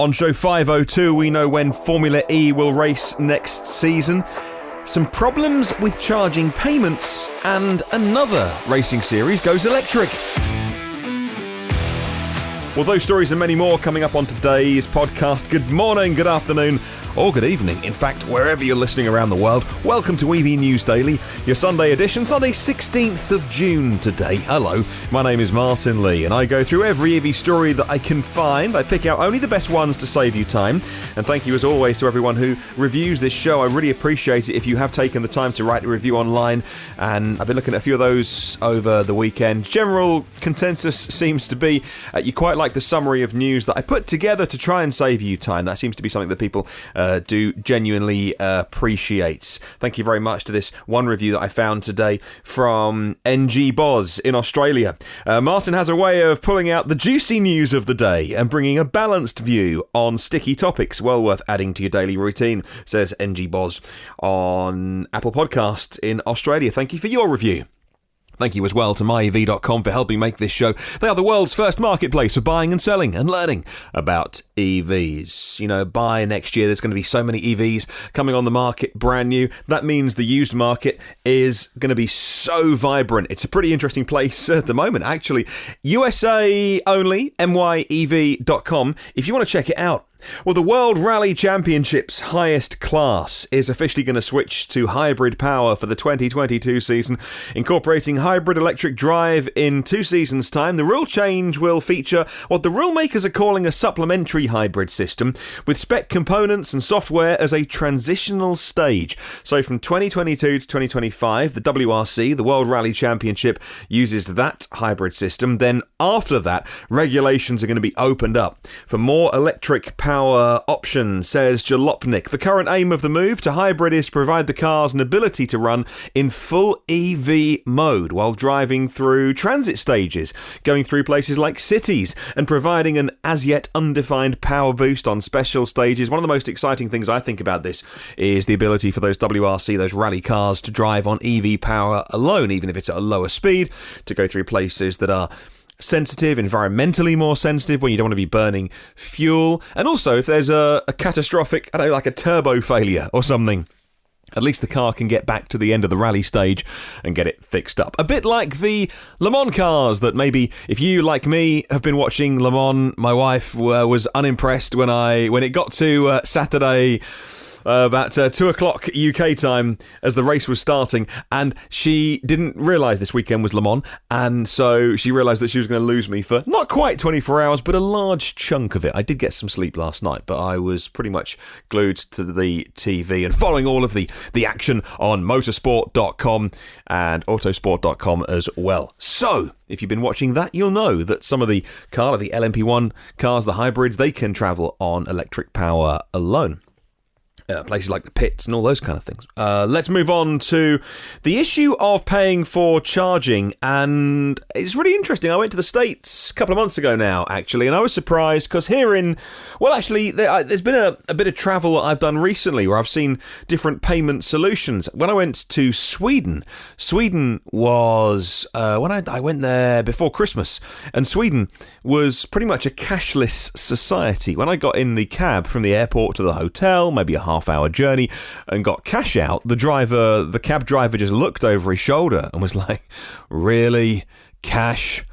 On show 502, we know when Formula E will race next season, some problems with charging payments, and another racing series goes electric. Well, those stories and many more coming up on today's podcast. Good morning, good afternoon, or good evening. In fact, wherever you're listening around the world, welcome to EV News Daily, your Sunday edition, Sunday 16th of June today. Hello, my name is Martyn Lee, and I go through every EV story that I can find. I pick out only the best ones to save you time. And thank you as always to everyone who reviews this show. I really appreciate it if you have taken the time to write a review online. And I've been looking at a few of those over the weekend. General consensus seems to be you quite like the summary of news that I put together to try and save you time. That seems to be something that people do genuinely appreciate. Thank you very much to this one review that I found today from NG Boz in Australia. Martin has a way of pulling out the juicy news of the day and bringing a balanced view on sticky topics. Well worth adding to your daily routine, says NG Boz on Apple Podcasts in Australia. Thank you for your review. Thank you as well to myev.com for helping make this show. They are the world's first marketplace for buying and selling and learning about EVs. You know, by next year, there's going to be so many EVs coming on the market, brand new. That means the used market is going to be so vibrant. It's a pretty interesting place at the moment, actually. USA only, myev.com, if you want to check it out. Well, the World Rally Championship's highest class is officially going to switch to hybrid power for the 2022 season, incorporating hybrid electric drive in 2 seasons' time. The rule change will feature what the rulemakers are calling a supplementary hybrid system, with spec components and software as a transitional stage. So from 2022 to 2025, the WRC, the World Rally Championship, uses that hybrid system. Then after that, regulations are going to be opened up for more electric power option, says Jalopnik. The current aim of the move to hybrid is to provide the cars an ability to run in full EV mode while driving through transit stages, going through places like cities, and providing an as-yet-undefined power boost on special stages. One of the most exciting things I think about this is the ability for those WRC, those rally cars, to drive on EV power alone, even if it's at a lower speed, to go through places that are sensitive, environmentally more sensitive, when you don't want to be burning fuel. And also, if there's a catastrophic, I don't know, like a turbo failure or something, at least the car can get back to the end of the rally stage and get it fixed up. A bit like the Le Mans cars that maybe, if you, like me, have been watching Le Mans, my wife was unimpressed when it got to Saturday, about 2 o'clock UK time as the race was starting, and she didn't realise this weekend was Le Mans, and so she realised that she was going to lose me for not quite 24 hours, but a large chunk of it. I did get some sleep last night, but I was pretty much glued to the TV and following all of the action on motorsport.com and autosport.com as well. So if you've been watching that, you'll know that some of the LMP1 cars, the hybrids, they can travel on electric power alone. Places like the pits and all those kind of things. Let's move on to the issue of paying for charging, and it's really interesting. I went to the States a couple of months ago now, actually, and I was surprised because there's been a bit of travel that I've done recently where I've seen different payment solutions. When I went to Sweden was when I went there before Christmas, and Sweden was pretty much a cashless society. When I got in the cab from the airport to the hotel, maybe a half-hour journey, and got cash out, the cab driver just looked over his shoulder and was like, "Really? Cash?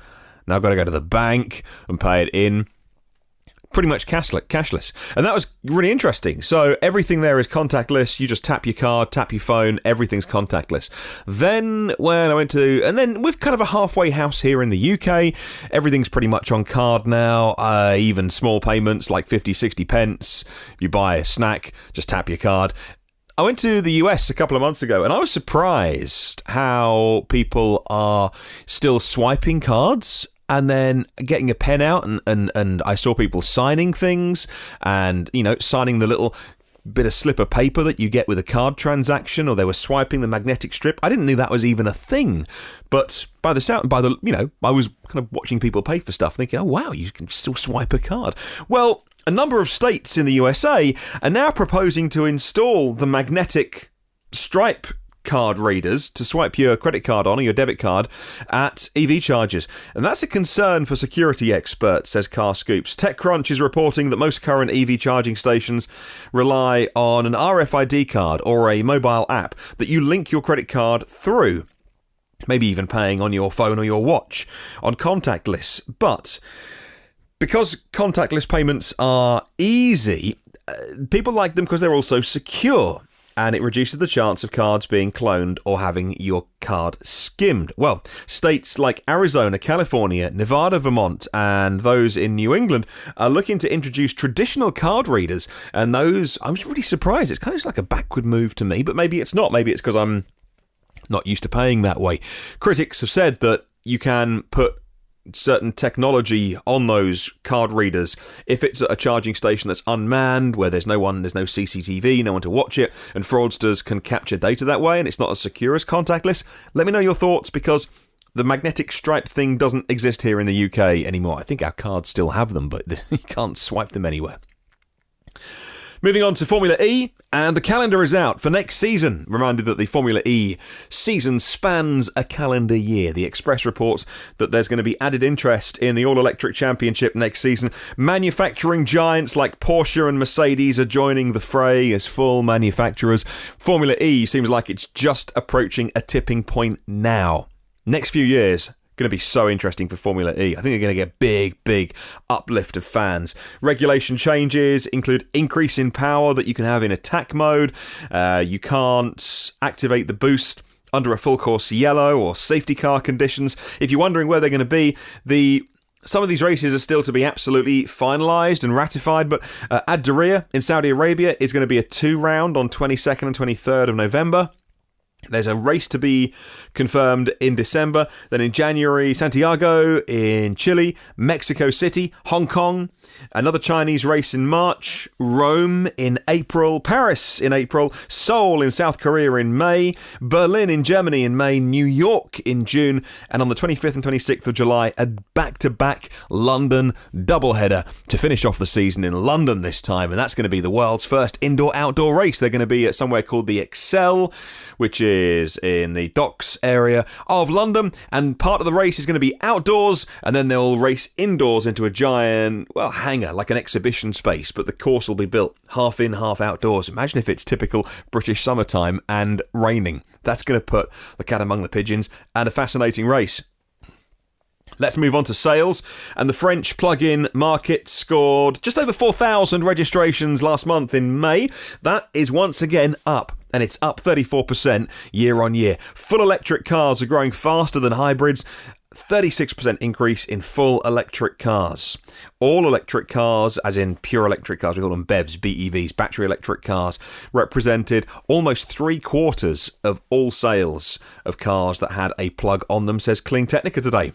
Now I've got to go to the bank and pay it in." Pretty much cashless. And that was really interesting. So everything there is contactless. You just tap your card, tap your phone, everything's contactless. Then when I went to, and then we've kind of a halfway house here in the UK, everything's pretty much on card now, even small payments like 50, 60 pence. If you buy a snack, just tap your card. I went to the US a couple of months ago, and I was surprised how people are still swiping cards and then getting a pen out, and I saw people signing things, and, you know, signing the little bit of slip of paper that you get with a card transaction, or they were swiping the magnetic strip. I didn't know that was even a thing, but I was kind of watching people pay for stuff, thinking, oh wow, you can still swipe a card. Well, a number of states in the USA are now proposing to install the magnetic stripe card readers to swipe your credit card on or your debit card at EV chargers. And that's a concern for security experts, says Car Scoops. TechCrunch is reporting that most current EV charging stations rely on an RFID card or a mobile app that you link your credit card through. Maybe even paying on your phone or your watch on contactless. But because contactless payments are easy, people like them because they're also secure, and it reduces the chance of cards being cloned or having your card skimmed. Well, states like Arizona, California, Nevada, Vermont, and those in New England are looking to introduce traditional card readers, and those, I'm really surprised. It's kind of like a backward move to me, but maybe it's not. Maybe it's because I'm not used to paying that way. Critics have said that you can put certain technology on those card readers if it's at a charging station that's unmanned, where there's no CCTV, no one to watch it, and fraudsters can capture data that way, and it's not as secure as contactless. Let me know your thoughts, because the magnetic stripe thing doesn't exist here in the UK anymore. I think our cards still have them, but you can't swipe them anywhere. Moving on to Formula E, and the calendar is out for next season. Reminded that the Formula E season spans a calendar year. The Express reports that there's going to be added interest in the all-electric championship next season. Manufacturing giants like Porsche and Mercedes are joining the fray as full manufacturers. Formula E seems like it's just approaching a tipping point now. Next few years, going to be so interesting for Formula E. I think they're going to get big uplift of fans. Regulation changes include increase in power that you can have in attack mode. You can't activate the boost under a full course yellow or safety car conditions. If you're wondering where they're going to be, some of these races are still to be absolutely finalised and ratified, but Ad Diriyah in Saudi Arabia is going to be a 2-round on 22nd and 23rd of November. There's a race to be confirmed in December. Then in January, Santiago in Chile, Mexico City, Hong Kong, another Chinese race in March, Rome in April, Paris in April, Seoul in South Korea in May, Berlin in Germany in May, New York in June, and on the 25th and 26th of July, a back-to-back London doubleheader to finish off the season in London this time. And that's going to be the world's first indoor-outdoor race. They're going to be at somewhere called the Excel, which is in the docks area of London, and part of the race is going to be outdoors, and then they'll race indoors into a giant, hangar, like an exhibition space, but the course will be built half in, half outdoors. Imagine if it's typical British summertime and raining. That's going to put the cat among the pigeons, and a fascinating race. Let's move on to sales, and the French plug-in market scored just over 4,000 registrations last month in May. That is once again up, and it's up 34% year on year. Full electric cars are growing faster than hybrids. 36% increase in full electric cars. All electric cars, as in pure electric cars, we call them BEVs, BEVs, battery electric cars, represented almost 3/4 of all sales of cars that had a plug on them, says Clean Technica today.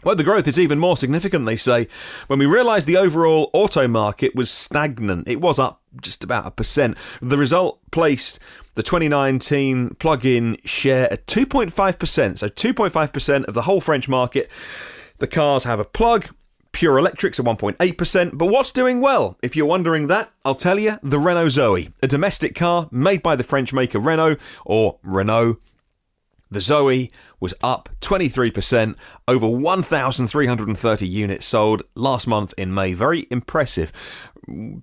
Well, the growth is even more significant, they say, when we realised the overall auto market was stagnant. It was up just about 1%. The result placed the 2019 plug-in share at 2.5%. So 2.5% of the whole French market. The cars have a plug. Pure electrics at 1.8%. But what's doing well? If you're wondering that, I'll tell you, the Renault Zoe, a domestic car made by the French maker Renault, or Renault. The Zoe was up 23%, over 1,330 units sold last month in May. Very impressive,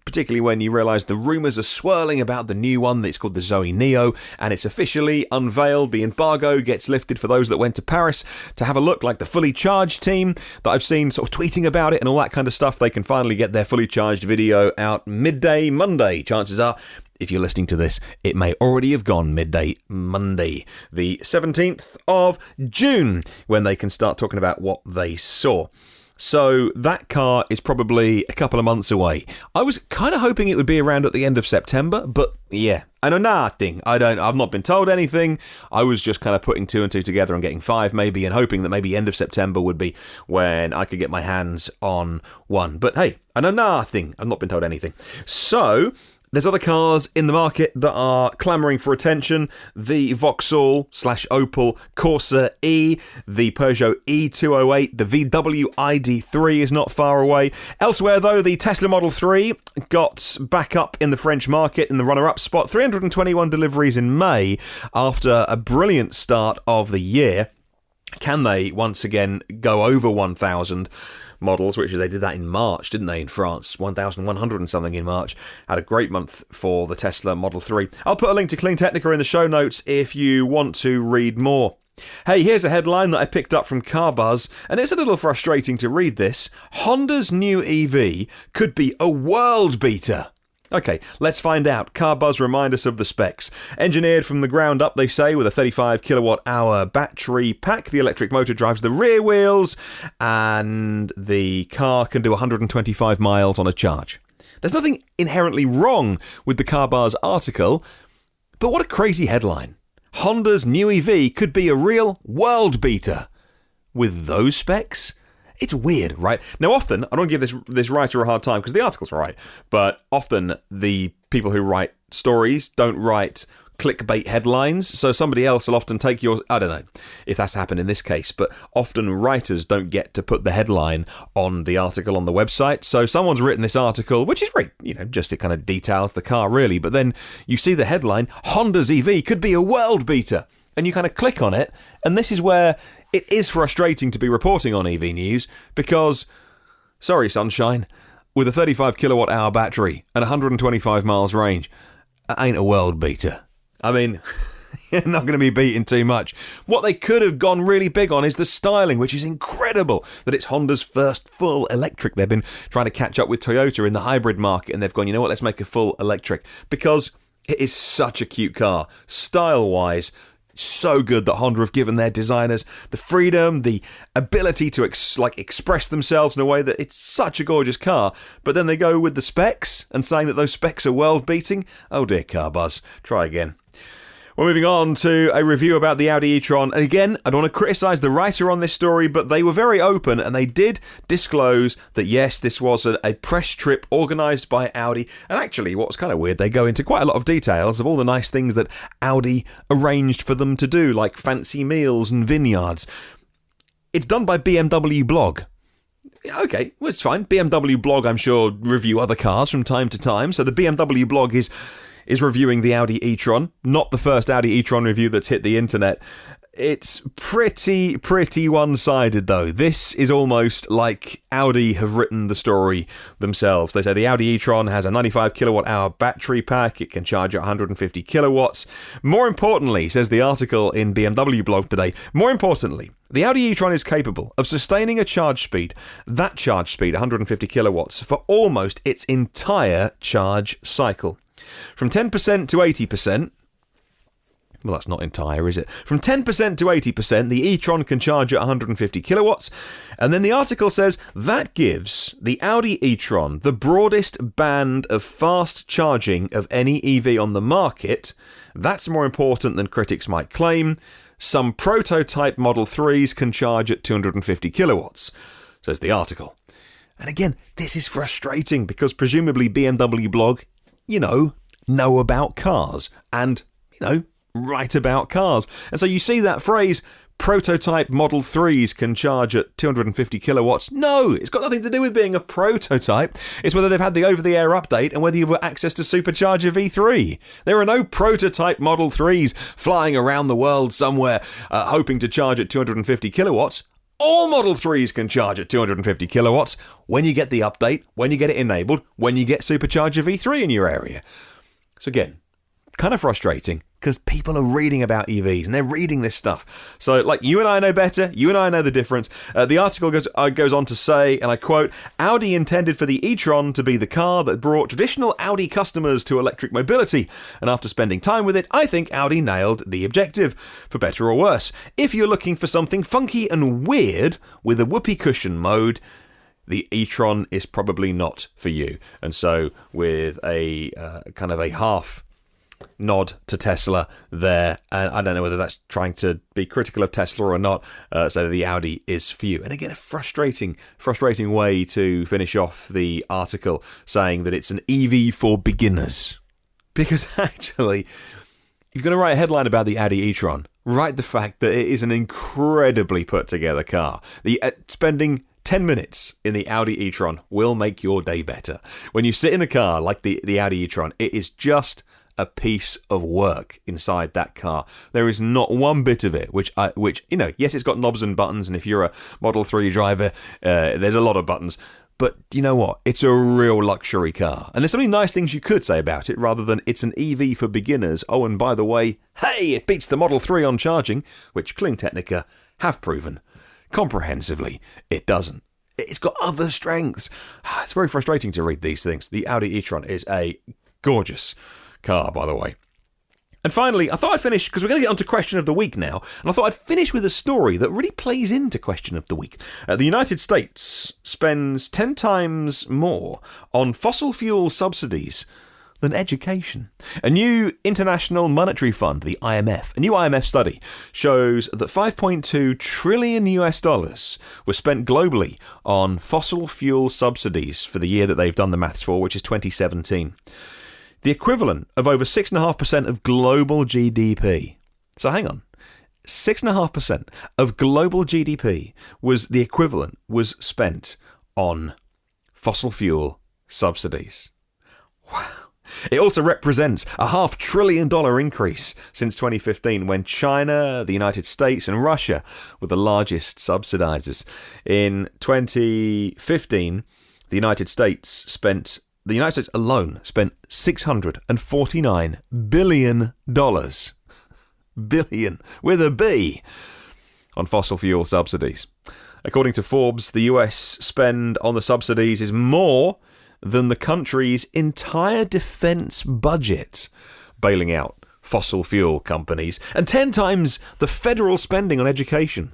particularly when you realise the rumours are swirling about the new one that's called the Zoe Neo, and it's officially unveiled. The embargo gets lifted for those that went to Paris to have a look, like the Fully Charged team that I've seen sort of tweeting about it and all that kind of stuff. They can finally get their Fully Charged video out midday Monday. Chances are, if you're listening to this, it may already have gone midday Monday, the 17th of June, when they can start talking about what they saw. So that car is probably a couple of months away. I was kind of hoping it would be around at the end of September, but yeah, I know nothing. I've not been told anything. I was just kind of putting 2 and 2 together and getting 5 maybe, and hoping that maybe end of September would be when I could get my hands on one. But hey, I know nothing. I've not been told anything. So There's other cars in the market that are clamouring for attention. The Vauxhall/Opel Corsa E, the Peugeot E208, the VW ID3 is not far away. Elsewhere, though, the Tesla Model 3 got back up in the French market in the runner-up spot. 321 deliveries in May after a brilliant start of the year. Can they once again go over 1,000 models, which they did that in March, didn't they, in France? 1,100 and something in March. Had a great month for the Tesla Model 3. I'll put a link to Clean Technica in the show notes if you want to read more. Hey, here's a headline that I picked up from Car Buzz, and it's a little frustrating to read this. Honda's new EV could be a world beater. Okay, let's find out. Car Buzz remind us of the specs. Engineered from the ground up, they say, with a 35 kilowatt-hour battery pack. The electric motor drives the rear wheels, and the car can do 125 miles on a charge. There's nothing inherently wrong with the Car Buzz article, but what a crazy headline. Honda's new EV could be a real world beater. With those specs? It's weird, right? Now, often, I don't give this writer a hard time because the article's right, but often the people who write stories don't write clickbait headlines, so somebody else will often take your... I don't know if that's happened in this case, but often writers don't get to put the headline on the article on the website, so someone's written this article, which is very, just it kind of details the car, really, but then you see the headline, Honda's EV could be a world beater, and you kind of click on it, and this is where... It is frustrating to be reporting on EV news because, sorry sunshine, with a 35 kilowatt-hour battery and 125 miles range, that ain't a world beater. I mean, you're not going to be beating too much. What they could have gone really big on is the styling, which is incredible that it's Honda's first full electric. They've been trying to catch up with Toyota in the hybrid market, and they've gone, you know what, let's make a full electric because it is such a cute car, style-wise. So good that Honda have given their designers the freedom, the ability to express themselves in a way that it's such a gorgeous car, but then they go with the specs and saying that those specs are world beating. Oh dear, Car Buzz, try again. We're moving on to a review about the Audi e-tron. And again, I don't want to criticise the writer on this story, but they were very open and they did disclose that, yes, this was a press trip organised by Audi. And actually, what was kind of weird, they go into quite a lot of details of all the nice things that Audi arranged for them to do, like fancy meals and vineyards. It's done by BMW Blog. Okay, well, it's fine. BMW Blog, I'm sure, review other cars from time to time. So the BMW Blog is reviewing the Audi e-tron, not the first Audi e-tron review that's hit the internet. It's pretty one-sided, though. This is almost like Audi have written the story themselves. They say the Audi e-tron has a 95 kilowatt-hour battery pack. It can charge at 150 kilowatts. More importantly, says the article in BMW Blog today, more importantly, the Audi e-tron is capable of sustaining a charge speed, 150 kilowatts, for almost its entire charge cycle. From 10% to 80%, well, that's not entire, is it? From 10% to 80%, the e-tron can charge at 150 kilowatts. And then the article says that gives the Audi e-tron the broadest band of fast charging of any EV on the market. That's more important than critics might claim. Some prototype Model 3s can charge at 250 kilowatts, says the article. And again, this is frustrating because presumably BMW Blog, know about cars and, write about cars. And so you see that phrase, prototype Model 3s can charge at 250 kilowatts. No, it's got nothing to do with being a prototype. It's whether they've had the over-the-air update and whether you've got access to Supercharger V3. There are no prototype Model 3s flying around the world somewhere hoping to charge at 250 kilowatts. All Model 3s can charge at 250 kilowatts when you get the update, when you get it enabled, when you get Supercharger V3 in your area. So again, kind of frustrating because people are reading about EVs and they're reading this stuff. So like you and I know better, you and I know the difference. The article goes on to say, and I quote, Audi intended for the e-tron to be the car that brought traditional Audi customers to electric mobility. And after spending time with it, I think Audi nailed the objective, for better or worse. If you're looking for something funky and weird with a whoopee cushion mode, the e-tron is probably not for you. And so with a kind of a half nod to Tesla there, and I don't know whether that's trying to be critical of Tesla or not, so the Audi is for you. And again, a frustrating way to finish off the article, saying that it's an EV for beginners. Because actually, you've got to write a headline about the Audi e-tron. Write the fact that it is an incredibly put-together car. Spending 10 minutes in the Audi e-tron will make your day better. When you sit in a car like the Audi e-tron, it is just a piece of work inside that car. There is not one bit of it which yes, it's got knobs and buttons, and if you're a Model 3 driver, there's a lot of buttons. But you know what? It's a real luxury car. And there's so many nice things you could say about it rather than it's an EV for beginners. Oh, and by the way, hey, it beats the Model 3 on charging, which Cleantechnica have proven comprehensively it doesn't. It's got other strengths. It's very frustrating to read these things. The Audi e-tron is a gorgeous car, by the way. And finally, I thought I'd finish, because we're going to get on to Question of the Week now, and I thought I'd finish with a story that really plays into Question of the Week. The United States spends 10 times more on fossil fuel subsidies than education. A new International Monetary Fund, the IMF, a new IMF study shows that $5.2 trillion was spent globally on fossil fuel subsidies for the year that they've done the maths for, which is 2017. The equivalent of over 6.5% of global GDP. So hang on. 6.5% of global GDP was spent on fossil fuel subsidies. Wow. It also represents a $500 billion increase since 2015, when China, the United States and Russia were the largest subsidizers. In 2015, the United States alone spent $649 billion, billion with a B, on fossil fuel subsidies. According to Forbes, the US spend on the subsidies is more than the country's entire defense budget, bailing out fossil fuel companies, and 10 times the federal spending on education.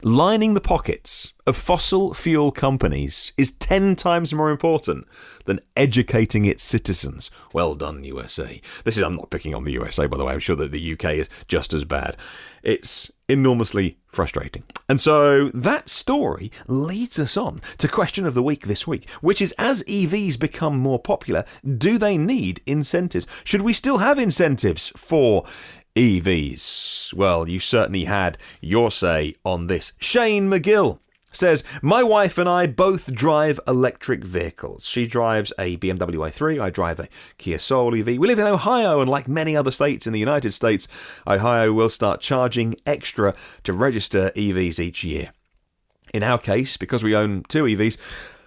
Lining the pockets of fossil fuel companies is 10 times more important than educating its citizens. Well done, USA. I'm not picking on the USA, by the way. I'm sure that the UK is just as bad. It's enormously frustrating. And so that story leads us on to Question of the Week this week, which is, as EVs become more popular, do they need incentives? Should we still have incentives for EVs? Well, you certainly had your say on this. Shane McGill says, my wife and I both drive electric vehicles. She drives a BMW i3, I drive a Kia Soul EV. We live in Ohio, and like many other states in the United States, Ohio will start charging extra to register EVs each year. In our case, because we own 2 EVs,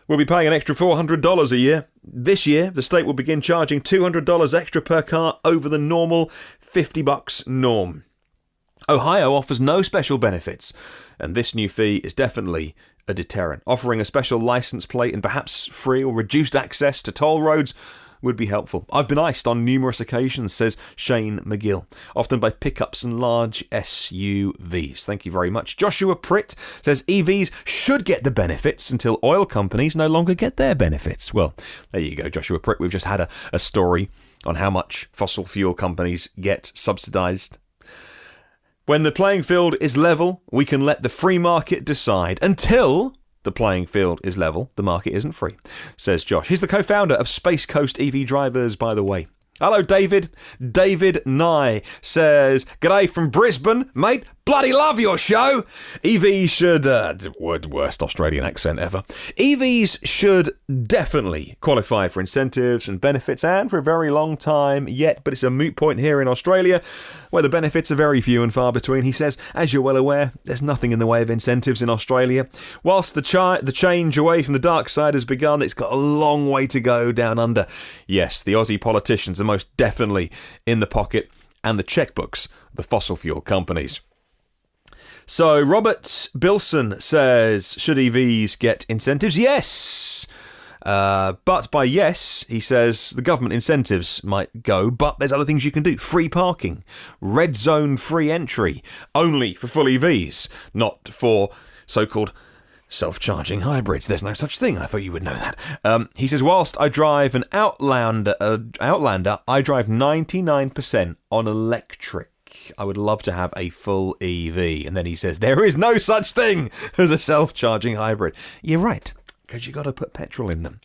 we'll be paying an extra $400 a year. This year, the state will begin charging $200 extra per car over the normal $50 norm. Ohio offers no special benefits, and this new fee is definitely a deterrent. Offering a special license plate and perhaps free or reduced access to toll roads would be helpful. I've been iced on numerous occasions, says Shane McGill, often by pickups and large SUVs. Thank you very much. Joshua Pritt says EVs should get the benefits until oil companies no longer get their benefits. Well, there you go, Joshua Pritt. We've just had a story on how much fossil fuel companies get subsidised. When the playing field is level, we can let the free market decide. Until the playing field is level, the market isn't free, says Josh. He's the co-founder of Space Coast EV Drivers, by the way. Hello, David. David Nye says, g'day from Brisbane, mate. Bloody love your show. EVs should, worst Australian accent ever. EVs should definitely qualify for incentives and benefits, and for a very long time yet, but it's a moot point here in Australia, where the benefits are very few and far between. He says, as you're well aware, there's nothing in the way of incentives in Australia. Whilst the change away from the dark side has begun, it's got a long way to go down under. Yes, the Aussie politicians are most definitely in the pocket, and the checkbooks of the fossil fuel companies. So Robert Bilson says, should EVs get incentives? Yes. But by yes, he says the government incentives might go, but there's other things you can do. Free parking, red zone free entry, only for full EVs, not for so-called self-charging hybrids. There's no such thing. I thought you would know that. He says, whilst I drive an Outlander, I drive 99% on electric. I would love to have a full EV. And then he says, there is no such thing as a self-charging hybrid. You're right, because you got to put petrol in them.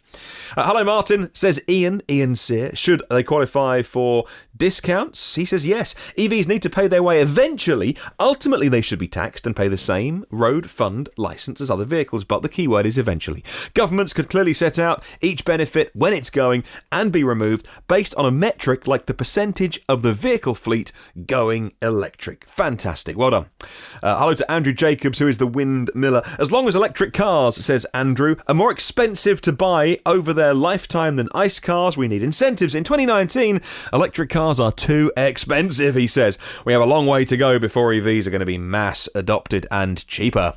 Hello, Martin, says Ian Sear. Should they qualify for discounts? He says yes. EVs need to pay their way eventually. Ultimately, they should be taxed and pay the same road fund licence as other vehicles, but the key word is eventually. Governments could clearly set out each benefit, when it's going, and be removed based on a metric like the percentage of the vehicle fleet going electric. Fantastic. Well done. Hello to Andrew Jacobs, who is the windmiller. As long as electric cars, says Andrew, are more expensive to buy over their lifetime than ICE cars, we need incentives. In 2019, electric cars are too expensive, he says. We have a long way to go before EVs are going to be mass adopted and cheaper.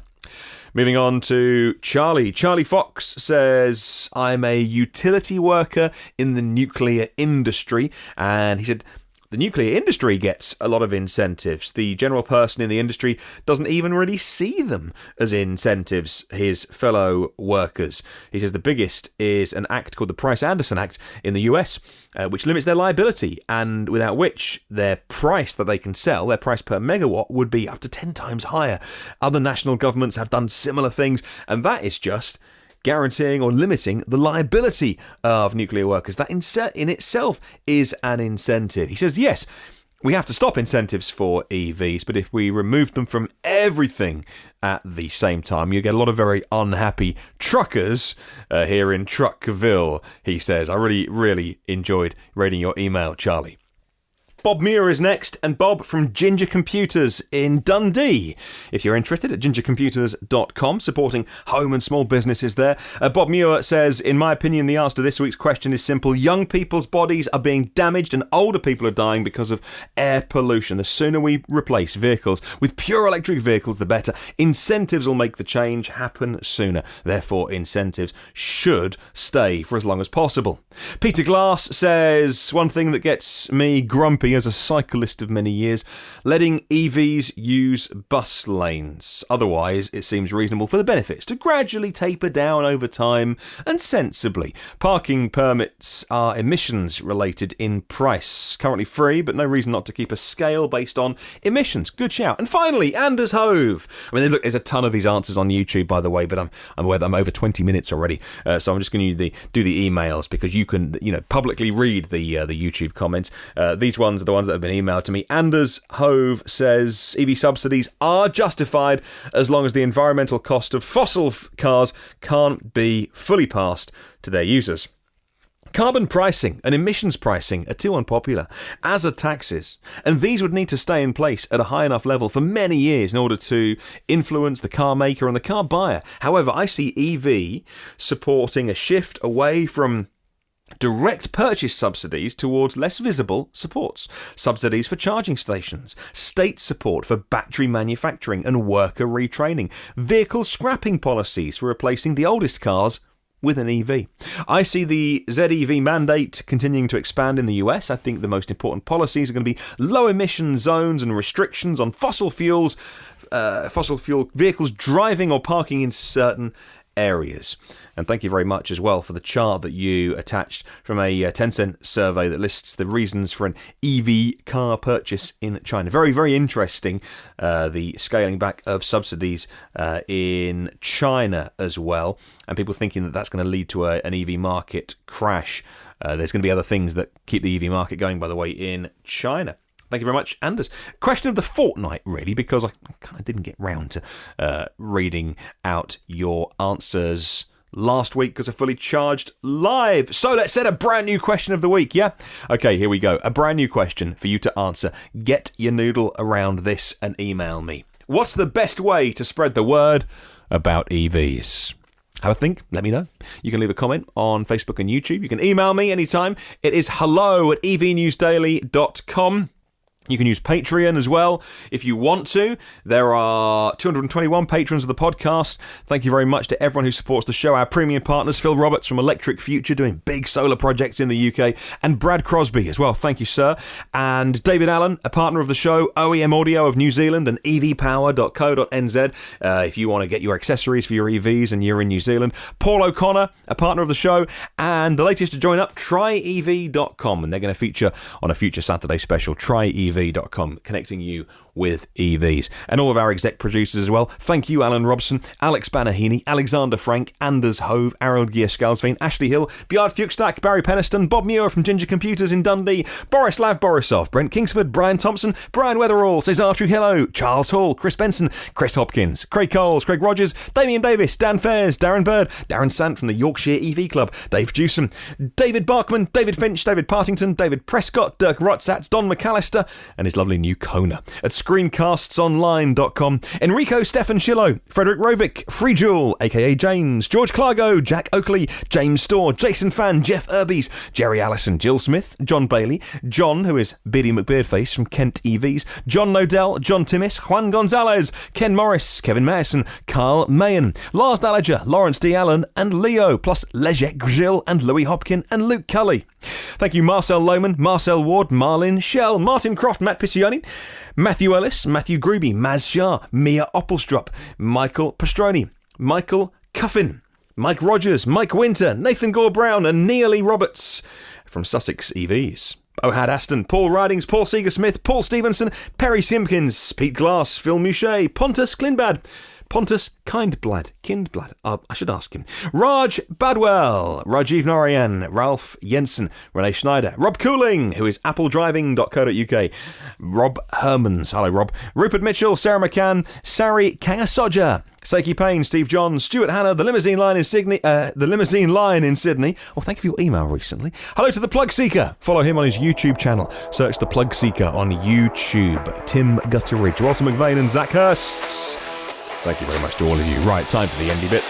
Moving on to Charlie. Charlie Fox says, I'm a utility worker in the nuclear industry, and he said, the nuclear industry gets a lot of incentives. The general person in the industry doesn't even really see them as incentives, his fellow workers. He says the biggest is an act called the Price-Anderson Act in the US, which limits their liability, and without which their price that they can sell, their price per megawatt, would be up to 10 times higher. Other national governments have done similar things, and that is just guaranteeing or limiting the liability of nuclear workers. That in itself is an incentive. He says, yes, we have to stop incentives for EVs, but if we remove them from everything at the same time, you get a lot of very unhappy truckers here in Truckville, he says. I really enjoyed reading your email, Charlie. Bob Muir is next, and Bob from Ginger Computers in Dundee. If you're interested, at gingercomputers.com, supporting home and small businesses there. Bob Muir says, in my opinion, the answer to this week's question is simple. Young people's bodies are being damaged and older people are dying because of air pollution. The sooner we replace vehicles with pure electric vehicles, the better. Incentives will make the change happen sooner. Therefore, incentives should stay for as long as possible. Peter Glass says, one thing that gets me grumpy as a cyclist of many years, letting EVs use bus lanes. Otherwise, it seems reasonable for the benefits to gradually taper down over time and sensibly. Parking permits are emissions related in price. Currently free, but no reason not to keep a scale based on emissions. Good shout. And finally, Anders Hove. I mean, look, there's a ton of these answers on YouTube, by the way, but I'm aware that I'm over 20 minutes already, so I'm just going to do the emails because you can, publicly read the YouTube comments. These ones are the ones that have been emailed to me. Anders Hove says EV subsidies are justified as long as the environmental cost of fossil cars can't be fully passed to their users. Carbon pricing and emissions pricing are too unpopular, as are taxes, and these would need to stay in place at a high enough level for many years in order to influence the car maker and the car buyer. However, I see EV supporting a shift away from direct purchase subsidies towards less visible supports. Subsidies for charging stations, state support for battery manufacturing and worker retraining, vehicle scrapping policies for replacing the oldest cars with an EV. I see the ZEV mandate continuing to expand in the US. I think the most important policies are going to be low emission zones and restrictions on fossil fuel vehicles driving or parking in certain areas. And thank you very much as well for the chart that you attached from a Tencent survey that lists the reasons for an EV car purchase in China. Very, very interesting, the scaling back of subsidies in China as well, and people thinking that that's going to lead to an EV market crash. There's going to be other things that keep the EV market going, by the way, in China. Thank you very much, Anders. Question of the fortnight, really, because I kind of didn't get round to reading out your answers last week because I fully charged live. So let's set a brand new question of the week, yeah? Okay, here we go. A brand new question for you to answer. Get your noodle around this and email me. What's the best way to spread the word about EVs? Have a think, let me know. You can leave a comment on Facebook and YouTube. You can email me anytime. It is hello@evnewsdaily.com. You can use Patreon as well if you want to. There are 221 patrons of the podcast. Thank you very much to everyone who supports the show. Our premium partners, Phil Roberts from Electric Future, doing big solar projects in the UK, and Brad Crosby as well. Thank you, sir. And David Allen, a partner of the show, OEM Audio of New Zealand and evpower.co.nz if you want to get your accessories for your EVs and you're in New Zealand. Paul O'Connor, a partner of the show, and the latest to join up, tryev.com, and they're going to feature on a future Saturday special, Try EV ev.com, connecting you with EVs. And all of our exec producers as well. Thank you, Alan Robson, Alex Banahini, Alexander Frank, Anders Hove, Harold Gierskalsveen, Ashley Hill, Bjard Fuchstak, Barry Penniston, Bob Muir from Ginger Computers in Dundee, Borislav Borisov, Brent Kingsford, Brian Thompson, Brian Weatherall, Cesar Trujillo, Charles Hall, Chris Benson, Chris Hopkins, Craig Coles, Craig Rogers, Damien Davis, Dan Fairs, Darren Bird, Darren Sant from the Yorkshire EV Club, Dave Jewson, David Barkman, David Finch, David Partington, David Prescott, Dirk Rotsatz, Don McAllister, and his lovely new Kona at screencastsonline.com, Enrico Stefan Shillo, Frederick Rovick, Free Jewel, aka James, George Clargo, Jack Oakley, James Storr, Jason Fan, Jeff Irbies, Jerry Allison, Jill Smith, John Bailey, John, who is Biddy McBeardface from Kent EVs, John Nodell, John Timmis, Juan Gonzalez, Ken Morris, Kevin Mason, Carl Mayen, Lars Dallager, Lawrence D. Allen, and Leo, plus Lejek Grzil and Louis Hopkin and Luke Cully. Thank you Marcel Lohman, Marcel Ward, Marlin Shell, Martin Croft, Matt Piccioni, Matthew Ellis, Matthew Gruby, Maz Shah, Mia Oppelstrup, Michael Pastroni, Michael Cuffin, Mike Rogers, Mike Winter, Nathan Gore-Brown and Neely Roberts from Sussex EVs. Ohad Aston, Paul Ridings, Paul Seeger-Smith, Paul Stevenson, Perry Simpkins, Pete Glass, Phil Mouchet, Pontus Klinbad, Pontus Kindblad, I should ask him. Raj Badwell, Rajiv Narayan, Ralph Jensen, Renee Schneider, Rob Cooling, who is appledriving.co.uk, Rob Hermans, hello Rob, Rupert Mitchell, Sarah McCann, Sari Kangasoja, Seiki Payne, Steve John, Stuart Hanna, the limousine line in Sydney. Oh, thank you for your email recently. Hello to the Plug Seeker. Follow him on his YouTube channel. Search the Plug Seeker on YouTube. Tim Gutteridge, Walter McVeigh and Zach Hurst. Thank you very much to all of you. Right, time for the endy bit.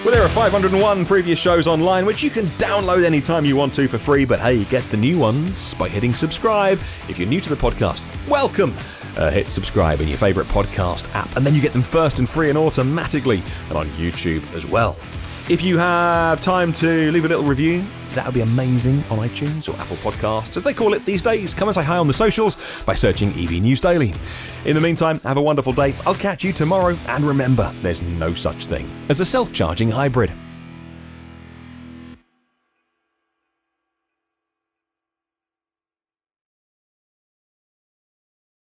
Well, there are 501 previous shows online, which you can download anytime you want to for free, but hey, get the new ones by hitting subscribe. If you're new to the podcast, welcome. Hit subscribe in your favourite podcast app, and then you get them first and free and automatically, and on YouTube as well. If you have time to leave a little review, that would be amazing on iTunes or Apple Podcasts, as they call it these days. Come and say hi on the socials by searching EV News Daily. In the meantime, have a wonderful day. I'll catch you tomorrow, and remember, there's no such thing as a self-charging hybrid.